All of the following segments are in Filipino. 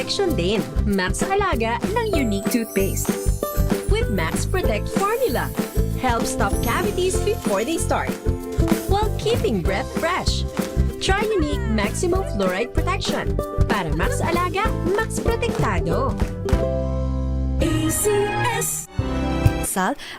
protection din. Max Alaga ng unique toothpaste. With Max Protect Formula. Helps stop cavities before they start. While keeping breath fresh. Try unique maximum fluoride protection. Para Max Alaga, Max Protektado. ACS.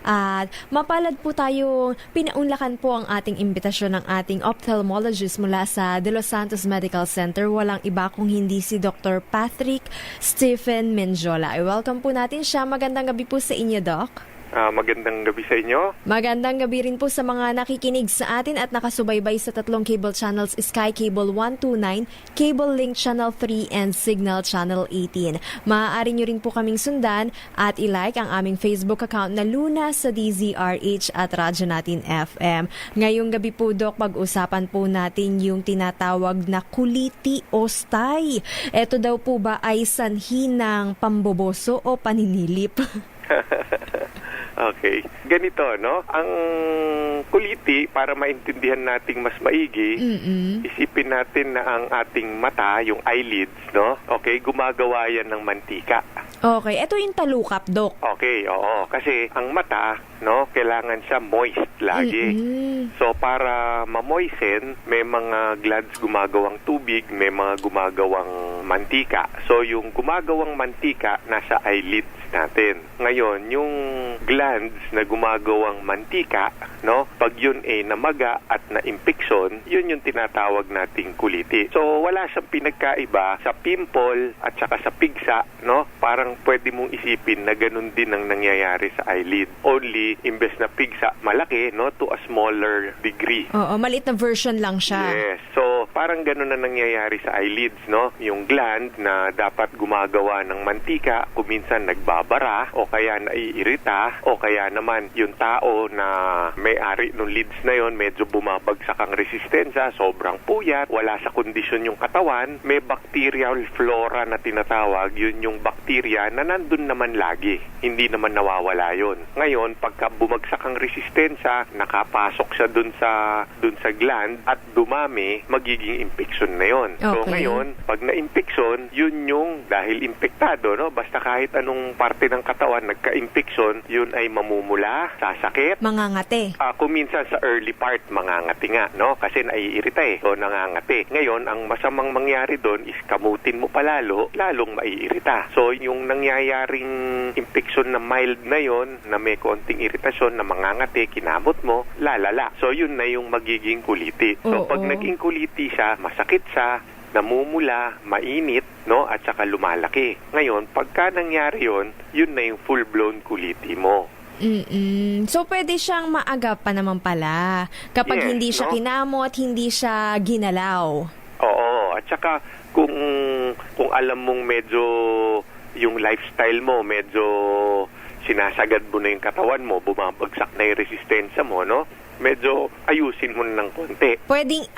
At mapalad po tayong pinaunlakan po ang ating imbitasyon ng ating ophthalmologist mula sa De Los Santos Medical Center. Walang iba kung hindi si Dr. Patrick Stephen Menjola. I-welcome po natin siya. Magandang gabi po sa inyo, Doc. Magandang gabi sa inyo. Magandang gabi rin po sa mga nakikinig sa atin at nakasubaybay sa tatlong cable channels, Sky Cable 129, Cable Link Channel 3, and Signal Channel 18. Maaari nyo rin po kaming sundan at ilike ang aming Facebook account na Luna sa DZRH at Radyo Natin FM. Ngayong gabi po, Doc, pag-usapan po natin yung tinatawag na kuliti o stay. Ito daw po ba ay sanhi ng pamboboso o paninilip? Okay. Ganito, no? Ang kuliti, para maintindihan nating mas maigi, isipin natin na ang ating mata, yung eyelids, no? Okay, gumagawa yan ng mantika. Okay, ito yung talukap, Doc. Okay, oo. Kasi ang mata, no, kailangan siya moist lagi. So, para ma-moisten, may mga glands gumagawang tubig, may mga gumagawang mantika. So, yung gumagawang mantika, nasa eyelids natin. Ngayon, yung glands na gumagawang mantika, no, pag yun ay namaga at na-impeksyon, yun yung tinatawag nating kuliti. So, wala siyang pinagkaiba sa pimple at saka sa pigsa, no? Parang pwede mong isipin na ganun din ang nangyayari sa eyelid. Only, imbes na pigsa, malaki, no, to a smaller degree. Oo, maliit na version lang siya. Yes. So, parang ganun na nangyayari sa eyelids, no? Yung gland na dapat gumagawa ng mantika, kuminsan nagbabara, o kaya naiirita, o kaya naman yung tao na may-ari ng lids na yon, medyo bumabagsak ang resistensya, sobrang puyat, wala sa kondisyon yung katawan, may bacterial flora na tinatawag, yun yung bacteria na nandun naman lagi. Hindi naman nawawala yun. Ngayon, pagka bumagsak ang resistensya, nakapasok siya dun sa gland at dumami, magiging infection na yun. Okay. So ngayon, pag na-infection, yun yung dahil infektado, no? Basta kahit anong parte ng katawan nagka-infection, yun ay mamumula, sasakit, Mangangate. kuminsan sa early part, mangangati nga, no? Kasi naiirita eh, so nangangati. Ngayon, ang masamang mangyari doon is kamutin mo palalo, lalong maiirita. So, yung nangyayaring infection na mild na yon, na may konting iritasyon, na mangangati, kinamot mo, lalala. So, yun na yung magiging kuliti. So, pag naging kuliti siya, masakit siya, namumula, mainit, no? At saka lumalaki. Ngayon, pagka nangyari yun na yung full-blown kuliti mo. So, pwede siyang maagap pa naman pala kapag Yes, hindi siya no? kinamot, hindi siya ginalaw. Oo, at saka kung alam mong medyo yung lifestyle mo, medyo sinasagad mo na yung katawan mo, bumabagsak na yung resistensya mo, no? Medyo ayusin mo na ng konti. Pwedeng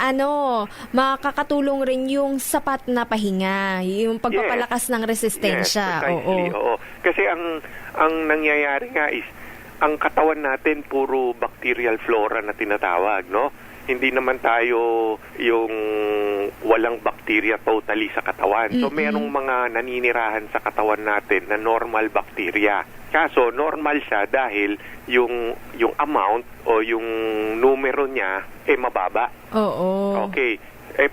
makakatulong rin yung sapat na pahinga, yung pagpapalakas ng resistensya. Yes, precisely, oo. Kasi ang nangyayari nga is, ang katawan natin puro bacterial flora na tinatawag, no? Hindi naman tayo yung walang bacteria totally sa katawan. So, mayroong mga naninirahan sa katawan natin na normal bacteria. Kaso, normal siya dahil yung amount o yung numero niya mababa. Oo. Okay.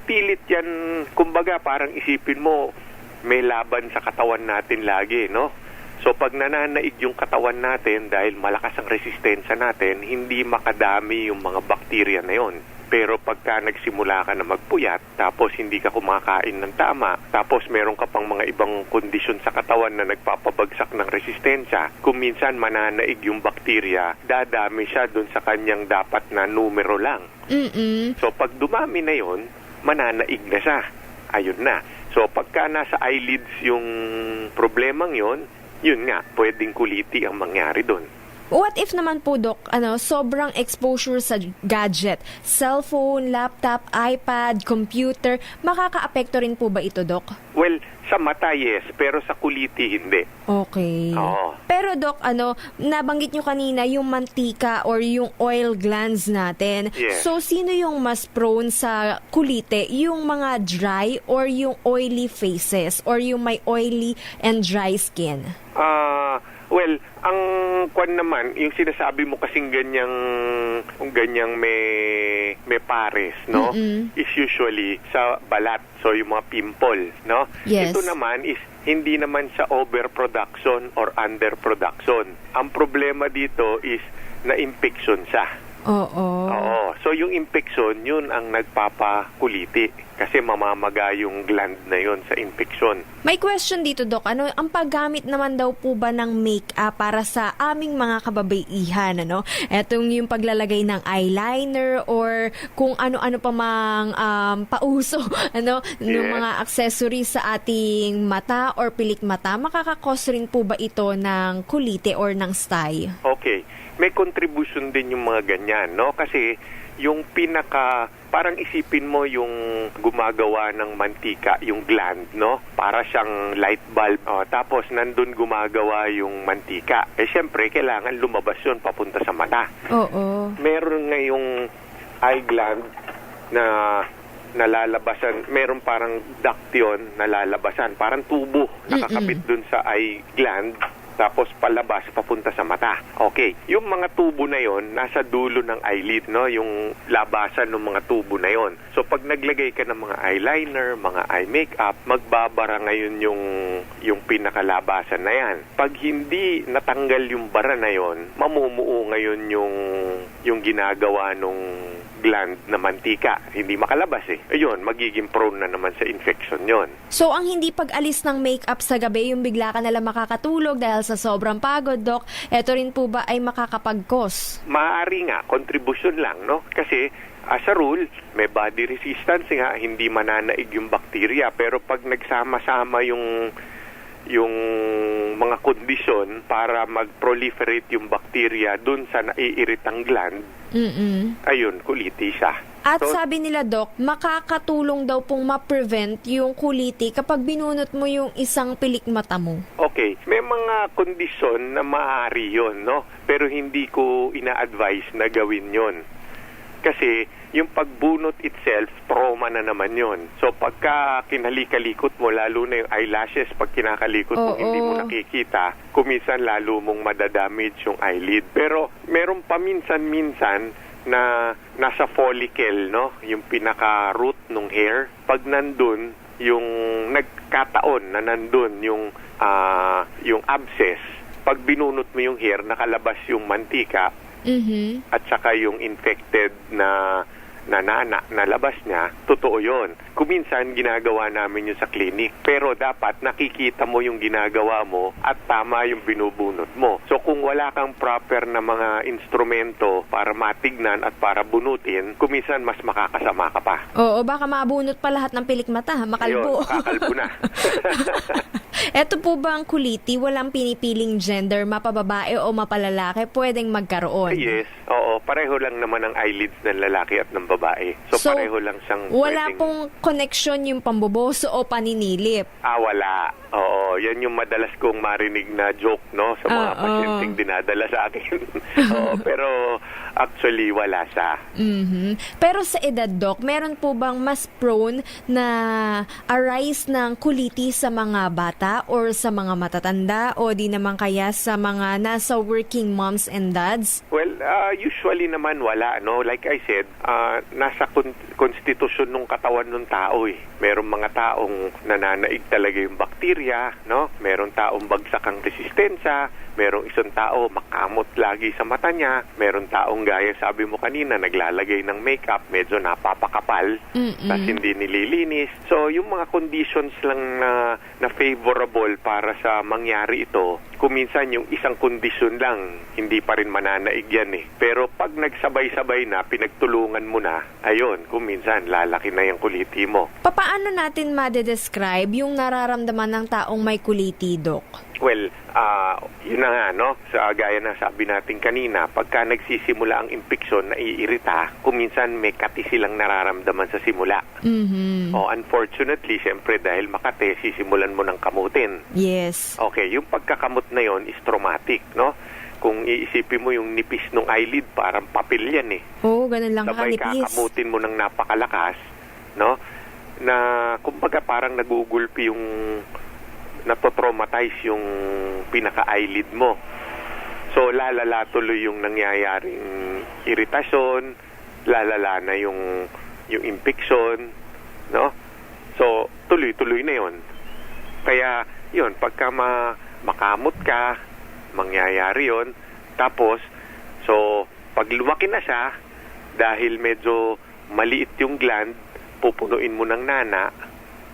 Pilit yan, kumbaga parang isipin mo, may laban sa katawan natin lagi, no? So, pag nananaig yung katawan natin dahil malakas ang resistensya natin, hindi makadami yung mga bakterya na yon. Pero pagka nagsimula ka na magpuyat, tapos hindi ka kumakain ng tama, tapos meron ka pang mga ibang kondisyon sa katawan na nagpapabagsak ng resistensya, kung minsan mananaig yung bakterya, dadami siya dun sa kanyang dapat na numero lang. So, pag dumami na yon, mananaig na siya. Ayun na. So, pagka nasa eyelids yung problemang yon, yun nga, pwedeng kuliti ang mangyari doon. What if naman po, Doc, sobrang exposure sa gadget, cellphone, laptop, iPad, computer, makaka-apekto rin po ba ito, Doc? Well, sa mata, yes, pero sa kuliti, hindi. Okay. Oo. Pero Doc, nabanggit nyo kanina yung mantika or yung oil glands natin. Yes. So, sino yung mas prone sa kulite? Yung mga dry or yung oily faces or yung may oily and dry skin? Well, ang kwan naman, yung sinasabi mo kasing ganyang may pares, no? Is usually sa balat, so yung mga pimple, no? Yes. Ito naman is hindi naman sa overproduction or underproduction. Ang problema dito is na-infection siya. Oo. Oo. So yung infection, yun ang nagpapakuliti kasi mamamaga yung gland na yun sa infection. May question dito, Doc. Ang paggamit naman daw po ba ng make-up para sa aming mga kababaihan, Etong yung paglalagay ng eyeliner or kung ano-ano pa mang pauso, ng mga accessories sa ating mata or pilik mata, makakakos rin po ba ito ng kulite or ng sty? Okay. May contribution din yung mga ganyan, no? Kasi yung parang isipin mo yung gumagawa ng mantika, yung gland, no? Para siyang light bulb. Tapos nandun gumagawa yung mantika. Siyempre, kailangan lumabas yun papunta sa mata. Oo. Meron ngayong eye gland na nalalabasan, meron parang duct yun, nalalabasan, parang tubo nakakabit dun sa eye gland, tapos palabas papunta sa mata. Okay, yung mga tubo na yon nasa dulo ng eyelid, no? Yung labasan ng mga tubo na yon. So pag naglagay ka ng mga eyeliner, mga eye makeup, magbabara ngayon yung pinakalabasan na yan. Pag hindi natanggal yung bara na yon, mamumuo ngayon yung ginagawa nung gland na mantika, hindi makalabas Ayun, magiging prone na naman sa infection yon. So, ang hindi pag-alis ng makeup sa gabi, yung bigla ka nalang makakatulog dahil sa sobrang pagod, Doc, eto rin po ba ay makakapag-cause? Maaari nga, contribution lang, no? Kasi as a rule, may body resistance nga, hindi mananaig yung bacteria. Pero pag nagsama-sama yung mga kondisyon para mag-proliferate yung bacteria dun sa naiiritang gland, ayun, kuliti siya. At sabi nila, Doc, makakatulong daw pong ma-prevent yung kuliti kapag binunot mo yung isang pilik mata mo. Okay, may mga kondisyon na maaari yun, no? Pero hindi ko ina-advise na gawin yun. Kasi yung pagbunot itself, trauma na naman yon. So pagka kinalikalikot mo, lalo na yung eyelashes, pag kinakalikot mo, hindi mo nakikita, kuminsan lalo mong madadamage yung eyelid. Pero meron paminsan-minsan na nasa follicle, no? Yung pinaka-root ng hair. Pag nandun, yung nagkataon na nandun yung abscess, pag binunot mo yung hair, nakalabas yung mantika, at saka yung infected na labas niya, totoo yun. Kuminsan, ginagawa namin yun sa clinic. Pero dapat nakikita mo yung ginagawa mo at tama yung binubunot mo. So kung wala kang proper na mga instrumento para matignan at para bunutin, kuminsan mas makakasama ka pa. Oo, baka mabunot pa lahat ng pilik mata, makalbo. Ayun, kakalbo na. Eto po ba ang kuliti? Walang pinipiling gender, mapababae o mapalalaki, pwedeng magkaroon? Yes, oo. Pareho lang naman ang eyelids ng lalaki at ng babae. So pareho lang siyang wala pwedeng... pong connection yung pamboboso o paninilip? Wala. Oo, yan yung madalas kong marinig na joke, no? Sa mga pasyenteng dinadala sa akin. Oo, pero actually wala siya. Pero sa edad, Doc, meron po bang mas prone na arise ng kuliti sa mga bata or sa mga matatanda o di naman kaya sa mga nasa working moms and dads? Well, usually naman wala, no? Like I said, nasa konstitusyon ng katawan ng tao Merong mga taong nananaig talaga yung bakterya, no? Merong taong bagsak ang resistensya, merong isang tao makamot lagi sa mata niya, merong taong gaya sabi mo kanina naglalagay ng makeup, medyo napapakapal, tapos hindi nililinis. So yung mga conditions lang na favorable para sa mangyari ito, kuminsan yung isang kondisyon lang, hindi pa rin mananaig yan Pero pag nagsabay-sabay na, pinagtulungan mo na, ayun, kuminsan lalaki na yung kuliti mo. Paano natin ma-describe yung nararamdaman ng taong may kuliti, Doc? Well, Yun na nga, no? Sa gaya na sabi natin kanina, pagka nagsisimula ang impeksyon, naiirita, kuminsan may kati silang nararamdaman sa simula. Unfortunately, siyempre dahil makate, sisimulan mo ng kamutin. Yes. Okay, yung pagkakamot na yon is traumatic, no? Kung iisipin mo yung nipis ng eyelid, parang papel yan eh. Oo, ganun lang Sabay kanipis. kakamutin mo ng napakalakas, no? Na kumbaga parang nagugulpi yung nato-traumatize yung pinaka-eyelid mo. So lalala tuloy yung nangyayaring iritasyon, lalala na yung infection, no? So tuloy-tuloy na yon. Kaya yon, pagka makamot ka, mangyayari yon. Tapos so pag lumaki na siya, dahil medyo maliit yung gland, pupunuin mo ng nana,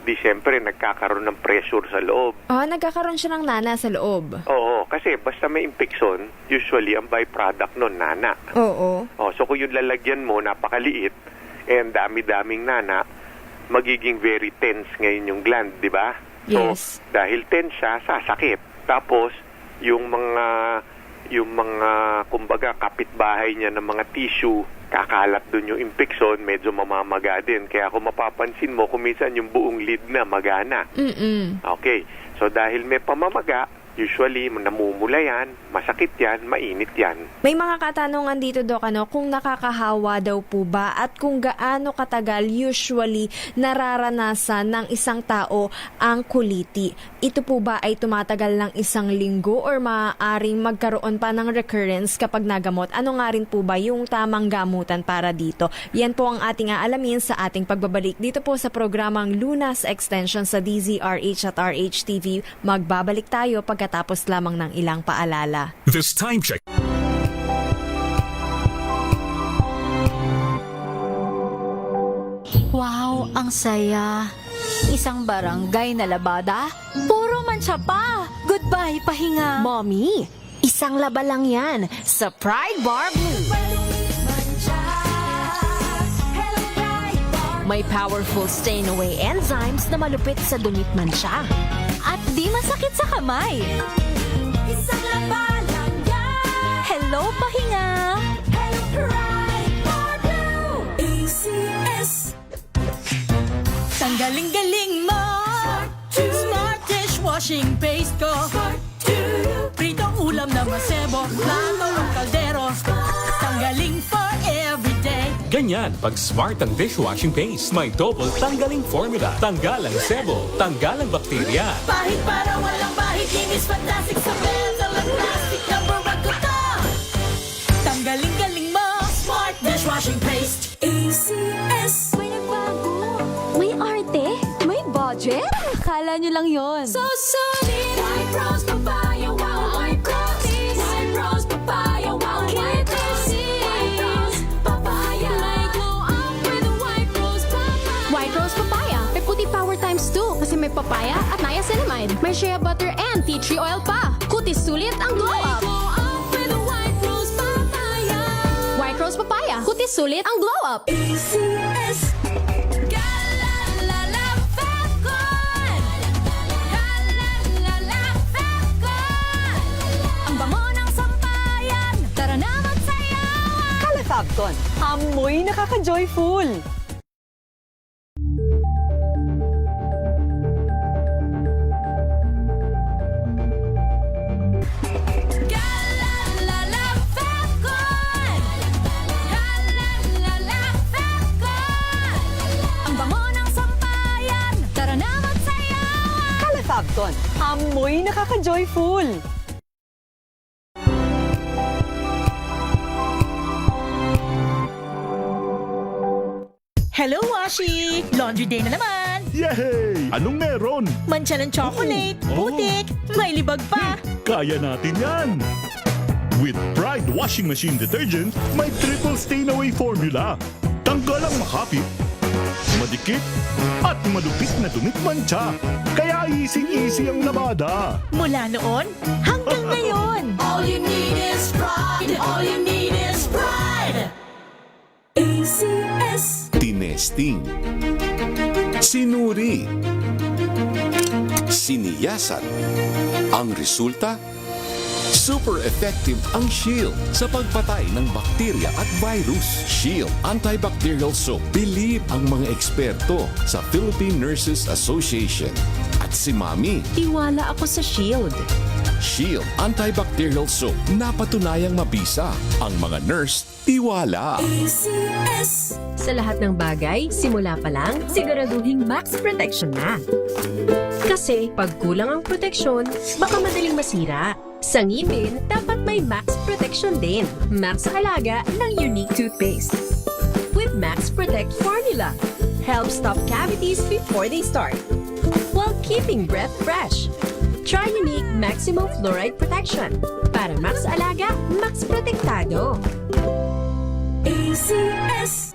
di syempre nagkakaroon ng pressure sa loob. Nagkakaroon siya ng nana sa loob. Oo, kasi basta may infection, usually ang byproduct nun, nana. Oo. So kung yung lalagyan mo, napakaliit, and dami-daming nana, magiging very tense ngayon yung gland, di ba? Yes. So, dahil tense siya, sasakit. Tapos, yung mga kumbaga kapitbahay niya ng mga tissue, kakalat dun yung infection, medyo mamamaga din. Kaya kung mapapansin mo, kuminsan yung buong lid na magana. Okay. So dahil may pamamaga, usually namumula yan, masakit yan, mainit yan. May mga katanungan dito, Doc, kung nakakahawa daw po ba at kung gaano katagal usually nararanasan ng isang tao ang kuliti. Ito po ba ay tumatagal ng 1 linggo or maaaring magkaroon pa ng recurrence kapag nagamot? Ano nga rin po ba yung tamang gamutan para dito? Yan po ang ating aalamin sa ating pagbabalik dito po sa programang Lunas Extension sa DZRH at RHTV. Magbabalik tayo pagkatapos lamang ng ilang paalala. This time check. Wow, ang saya. Isang barangay na labada, puro mancha pa. Goodbye, pahinga. Mommy, isang laba lang yan sa Pride Bar Blue. May powerful stain-away enzymes na malupit sa dunit mancha. At di masakit sa kamay. Isang laba lang yan. Hello, pahinga. Hello, Pride Bar Blue. ACS. Tanggaling-galing mo Smart dishwashing paste ko Pritong ulam na masebo Plato o kaldero Tanggaling for everyday Ganyan pag smart ang dishwashing paste. May double tanggaling formula. Tanggalang sebo, tanggalang bakterya. Pahit para walang bahid Linis fantastic sa metal at plastic na barakuta Tanggaling-galing mo Smart dishwashing paste ACS May nagbago. May arte. May budget. Akala nyo lang yon. So solid White Rose Papaya Wow White Rose White Rose Papaya Wow White Rose White Rose Papaya May glow up with a White Rose Papaya White Rose Papaya. May puti power times 2 kasi may papaya at niacinamide. May shea butter and tea tree oil pa. Kutis sulit ang glow May up. glow up with a White Rose Papaya White Rose Papaya. Kutis sulit ang glow up. ACS Galalala Fecon Galalala Fecon Ang bango ng sampayan Tara na magsayawan Calefabcon, amoy nakaka-joyful. Galalala Fecon Galalala Fecon Ang bango ng sampayan Tara na magsayawan Calefabcon, amoy nakaka-joyful. Hello, Washi! Laundry day na naman! Yay! Anong meron? Mancha ng chocolate, putik, may libag pa! Kaya natin yan! With Pride Washing Machine Detergent, may triple stain-away formula. Tanggalang makapit, madikit, at malupit na dumit mancha. Kaya easy-easy ang labada. Mula noon hanggang ngayon! All you need is pride! All you need is pride! ACS Tinesting, sinuri, siniyasan. Ang resulta? Super effective ang Shield sa pagpatay ng bakterya at virus. Shield Antibacterial Soap. Believe ang mga eksperto sa Philippine Nurses Association. At si Mami, Tiwala ako sa Shield. Shield Antibacterial Soap. Napatunayang mabisa. Ang mga nurse, tiwala. Sa lahat ng bagay, simula pa lang, siguraduhing max protection na. Kasi pag kulang ang proteksyon, baka madaling masira. Sa ngipin, dapat may max protection din. Max sa alaga ng Unique Toothpaste. With Max Protect Formula, helps stop cavities before they start, while keeping breath fresh. Try Unique Maximum Fluoride Protection. Para max alaga, max protektado. ACS.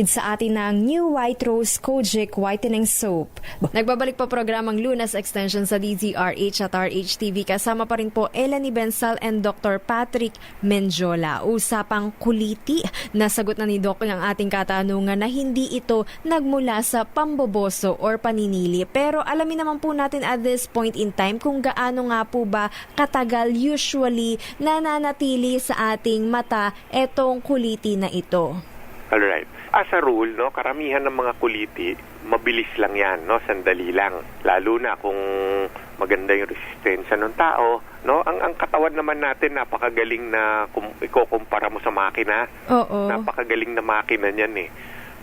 Sa atin ng New White Rose Kojic Whitening Soap. Nagbabalik po programang Lunas Extension sa DZRH at RHTV. Kasama pa rin po Eleni Bensal and Dr. Patrick Menjola. Usapang kuliti. Nasagot na ni Doc ang ating katanungan na hindi ito nagmula sa pamboboso or paninili. Pero alamin naman po natin at this point in time kung gaano nga po ba katagal usually nananatili sa ating mata etong kuliti na ito. Alright. As a rule, no, karamihan ng mga kuliti, mabilis lang yan, no, sandali lang. Lalo na kung maganda yung resistensya ng tao, no. Ang katawan naman natin napakagaling na kung ikukumpara mo sa makina. Oo. Napakagaling na makina niyan eh.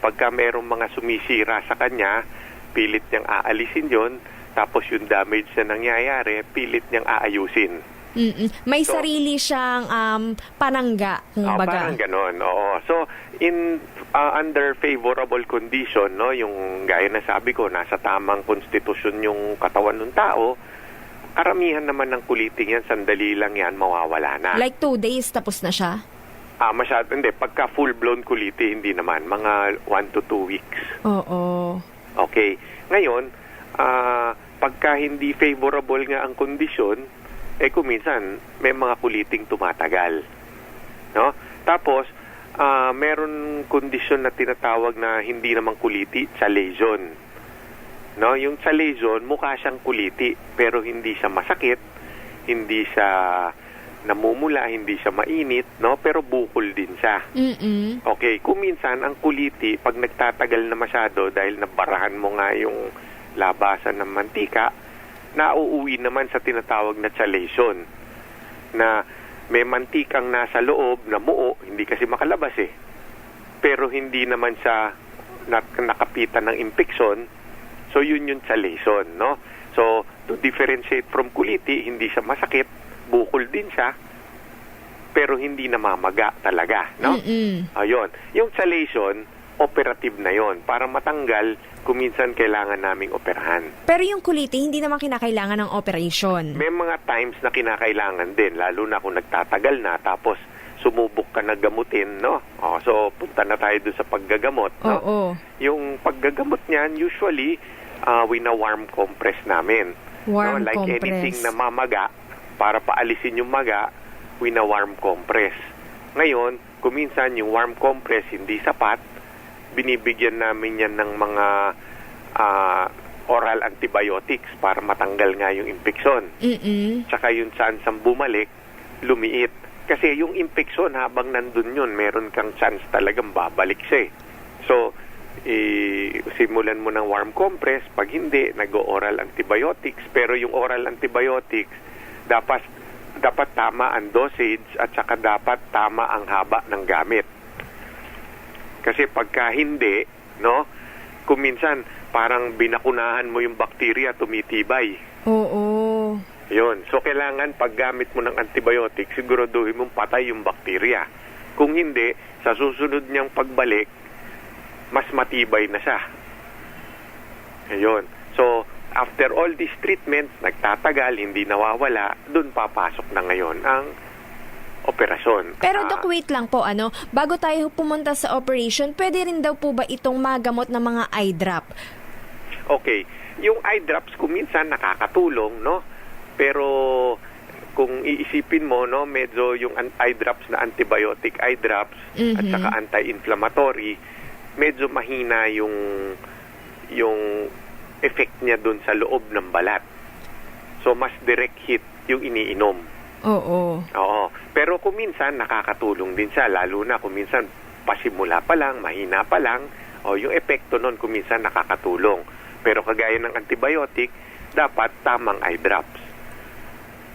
Pagka mayroong mga sumisira sa kanya, pilit niyang aalisin 'yon, tapos yung damage na nangyayari, pilit niyang aayusin. May sarili siyang panangga, kumbaga. Parang ganon, oo. So, under favorable condition, no, yung gaya na sabi ko, nasa tamang konstitusyon yung katawan ng tao, karamihan naman ng kuliting yan, sandali lang yan, mawawala na. Like 2 days, tapos na siya? Masyado, hindi. Pagka full-blown kuliti, hindi naman. Mga 1 to 2 weeks. Oo. Okay. Ngayon, pagka hindi favorable nga ang kondisyon, kuminsan, may mga kuliting tumatagal. No? Tapos, meron kondisyon na tinatawag na hindi naman kuliti, chalazion. No? Yung chalazion, mukha siyang kuliti, pero hindi siya masakit, hindi siya namumula, hindi siya mainit, no? Pero bukol din siya. Okay, kuminsan, ang kuliti, pag nagtatagal na masyado, dahil nabarahan mo nga yung labasan ng mantika, nauuwi naman sa tinatawag na chalation, na may mantikang nasa loob na muo, hindi kasi makalabas eh. Pero hindi naman siya nakapitan ng impeksyon, so yun yung chalation, no? So, to differentiate from kuliti, hindi siya masakit, bukol din siya, pero hindi namamaga talaga, no? Ayun. Yung chalation, operative na yon. Para matanggal, kuminsan kailangan naming operahan. Pero yung kuliti, hindi naman kinakailangan ng operation. May mga times na kinakailangan din, lalo na kung nagtatagal na, tapos sumubok ka na gamutin, no? So, punta na tayo dun sa paggagamot, no? Oo. Yung paggagamot niyan, usually, wina-warm compress namin. Warm no? Like compress. anything na mamaga, para paalisin yung maga, wina-warm compress. Ngayon, kuminsan yung warm compress hindi sapat, binibigyan namin yan ng mga oral antibiotics para matanggal nga yung impeksyon. Tsaka yung chance ang bumalik, lumiit. Kasi yung impeksyon habang nandun yun, meron kang chance talagang babalik siya. So, simulan mo ng warm compress. Pag hindi, nag-oral antibiotics. Pero yung oral antibiotics, dapat tama ang dosage at saka dapat tama ang haba ng gamit. Kasi pagka hindi, no, kuminsan parang binakunahan mo yung bakterya, tumitibay. Oo. Yun. So, kailangan paggamit mo ng antibiotic, siguraduhin mong patay yung bakterya. Kung hindi, sa susunod niyang pagbalik, mas matibay na siya. Ayun. So, after all these treatments, nagtatagal, hindi nawawala, dun papasok na ngayon ang operasyon. Pero Doc, wait lang po, bago tayo pumunta sa operation, pwede rin daw po ba itong magamot ng mga eye drop? Okay. Yung eye drops kuminsan nakakatulong, no? Pero kung iisipin mo, no, medyo yung eye drops na antibiotic eye drops at saka anti-inflammatory, medyo mahina yung effect niya dun sa loob ng balat. So, mas direct hit yung iniinom. Oo. Oo. Pero kung minsan, nakakatulong din siya. Lalo na kung minsan, pasimula pa lang, mahina pa lang, yung epekto nun kung minsan nakakatulong. Pero kagaya ng antibiotic, dapat tamang eye drops.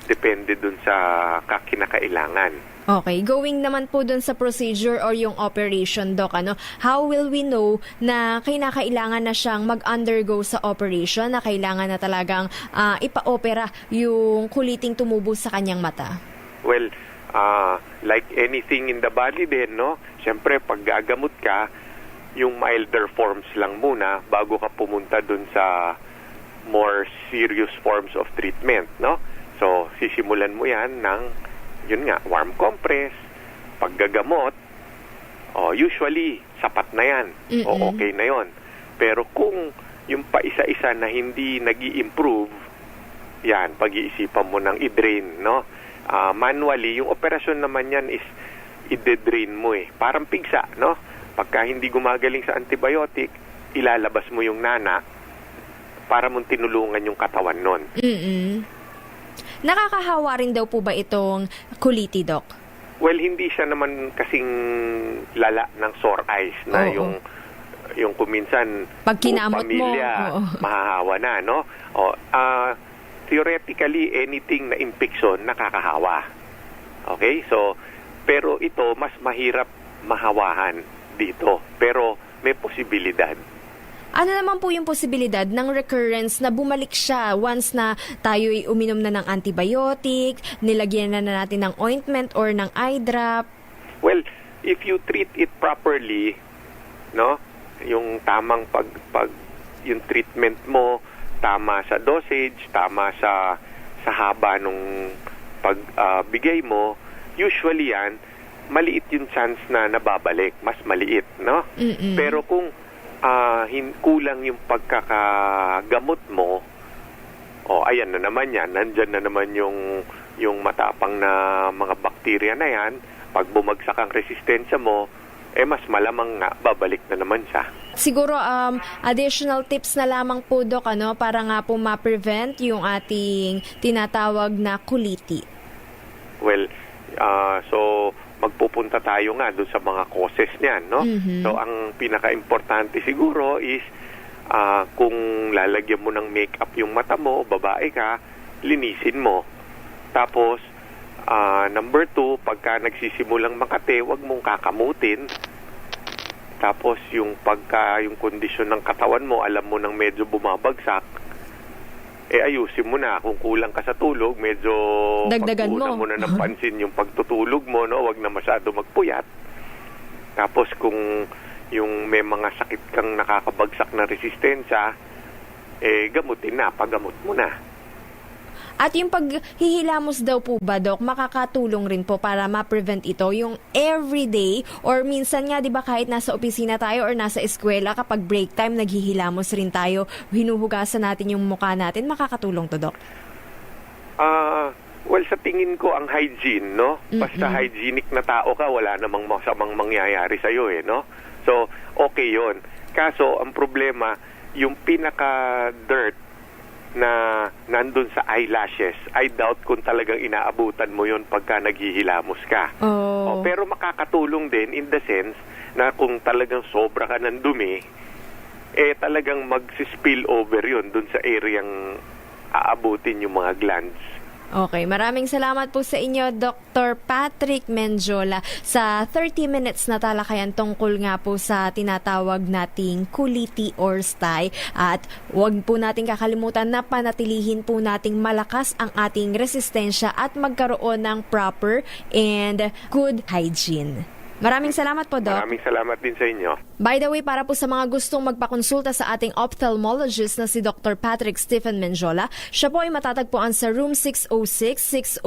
Depende dun sa kinakailangan. Okay, going naman po dun sa procedure or yung operation, Doc, how will we know na kinakailangan na siyang mag-undergo sa operation, na kailangan na talagang ipa-opera yung kuliting tumubo sa kanyang mata? Well, like anything in the body din, no? Siyempre, pag gagamot ka, yung milder forms lang muna bago ka pumunta dun sa more serious forms of treatment, no? So, sisimulan mo yan ng yun nga, warm compress, paggagamot, usually, sapat na yan. O okay na yon. Pero kung yung pa isa-isa na hindi nag-i-improve, yan, pag-iisipan mo ng i-drain, no? Manually, yung operasyon naman yan is i-drain mo eh. Parang pigsa, no? Pagka hindi gumagaling sa antibiotic, ilalabas mo yung nana para mong tinulungan yung katawan nun. Nakakahawa rin daw po ba itong kuliti, Doc? Well, hindi siya naman kasing lala ng sore eyes na yung kuminsan pag kinamot mo, mahahawa na, no? Theoretically, anything na infection nakakahawa. Okay? So, pero ito mas mahirap mahawahan dito. Pero may posibilidad. Ano naman po yung posibilidad ng recurrence na bumalik siya once na tayo uminom na ng antibiotic, nilagyan na natin ng ointment or ng eye drop? Well, if you treat it properly, no, yung tamang yung treatment mo, tama sa dosage, tama sa haba nung pagbigay mo, usually yan, maliit yung chance na nababalik, mas maliit, no? Pero kung kulang yung pagkakagamot mo, ayan na naman yan, nandyan na naman yung matapang na mga bakterya na yan, pag bumagsak ang resistensya mo, mas malamang nga, babalik na naman siya. Siguro, additional tips na lamang po, Doc, para nga po ma-prevent yung ating tinatawag na kuliti. Well, so magpupunta tayo nga doon sa mga causes niyan, no? So, ang pinaka-importante siguro is kung lalagyan mo ng makeup yung mata mo, babae ka, linisin mo. Tapos, number 2, pagka nagsisimulang makate, wag mong kakamutin. Tapos, yung kondisyon ng katawan mo, alam mo nang medyo bumabagsak, ayusin mo na. Kung kulang ka sa tulog, medyo dagdagan mo na ng pansin yung pagtutulog mo, no? Wag na masyado magpuyat. Tapos kung yung may mga sakit kang nakakabagsak na resistensya, gamutin na, paggamot mo na. At yung paghihilamos daw po ba, Doc, makakatulong rin po para ma-prevent ito, yung everyday, or minsan nga, di ba, kahit nasa opisina tayo or nasa eskwela, kapag break time, naghihilamos rin tayo, hinuhugasan natin yung mukha natin, makakatulong to, Doc? Well, sa tingin ko, ang hygiene, no? Basta hygienic na tao ka, wala namang masamang mangyayari sa'yo, no? So, okay yon. Kaso, ang problema, yung pinaka-dirt na nandun sa eyelashes, I doubt kung talagang inaabutan mo yon pagka naghihilamos ka. Pero makakatulong din in the sense na kung talagang sobra ka ng dumi, talagang mag-spill over yon dun sa areang aabutin yung mga glands. Okay, maraming salamat po sa inyo, Dr. Patrick Menjola, sa 30 minutes na talakayan tungkol nga po sa tinatawag nating kuliti or sty. At huwag po nating kakalimutan na panatilihin po nating malakas ang ating resistensya at magkaroon ng proper and good hygiene. Maraming salamat po, Doc. Maraming salamat din sa inyo. By the way, para po sa mga gustong magpakonsulta sa ating ophthalmologist na si Dr. Patrick Stephen Menjola, siya po ay matatagpuan sa room 606-608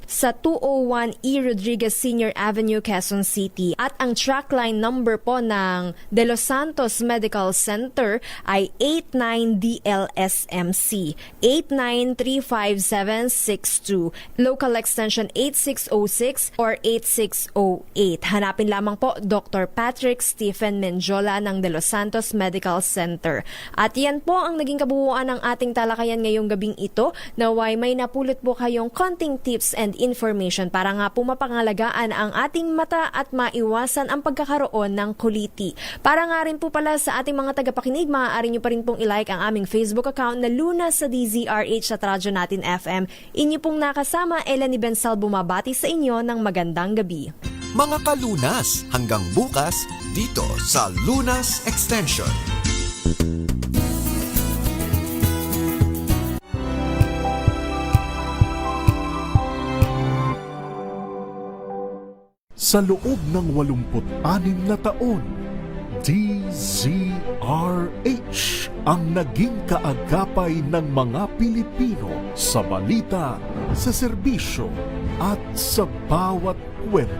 sa 201 E. Rodriguez Sr. Avenue, Quezon City. At ang trackline number po ng De Los Santos Medical Center ay 89DLSMC 8935762, local extension 8606 or 8608. Hanapin Hanapin lamang po Dr. Patrick Stephen Menjola ng De Los Santos Medical Center. At yan po ang naging kabuuan ng ating talakayan ngayong gabing ito. Naway may napulot po kayong konting tips and information para nga po mapangalagaan ang ating mata at maiwasan ang pagkakaroon ng kuliti. Para nga rin po pala sa ating mga tagapakinig, maaari nyo pa rin pong ilike ang aming Facebook account na Luna sa DZRH at Radyo Natin FM. Inyo pong nakasama, Ellen Ibensal bumabati sa inyo ng magandang gabi. Mga kalunas, hanggang bukas dito sa Lunas Extension. Sa loob ng 86 na taon, DZRH ang naging kaagapay ng mga Pilipino sa balita, sa serbisyo at sa bawat kwento.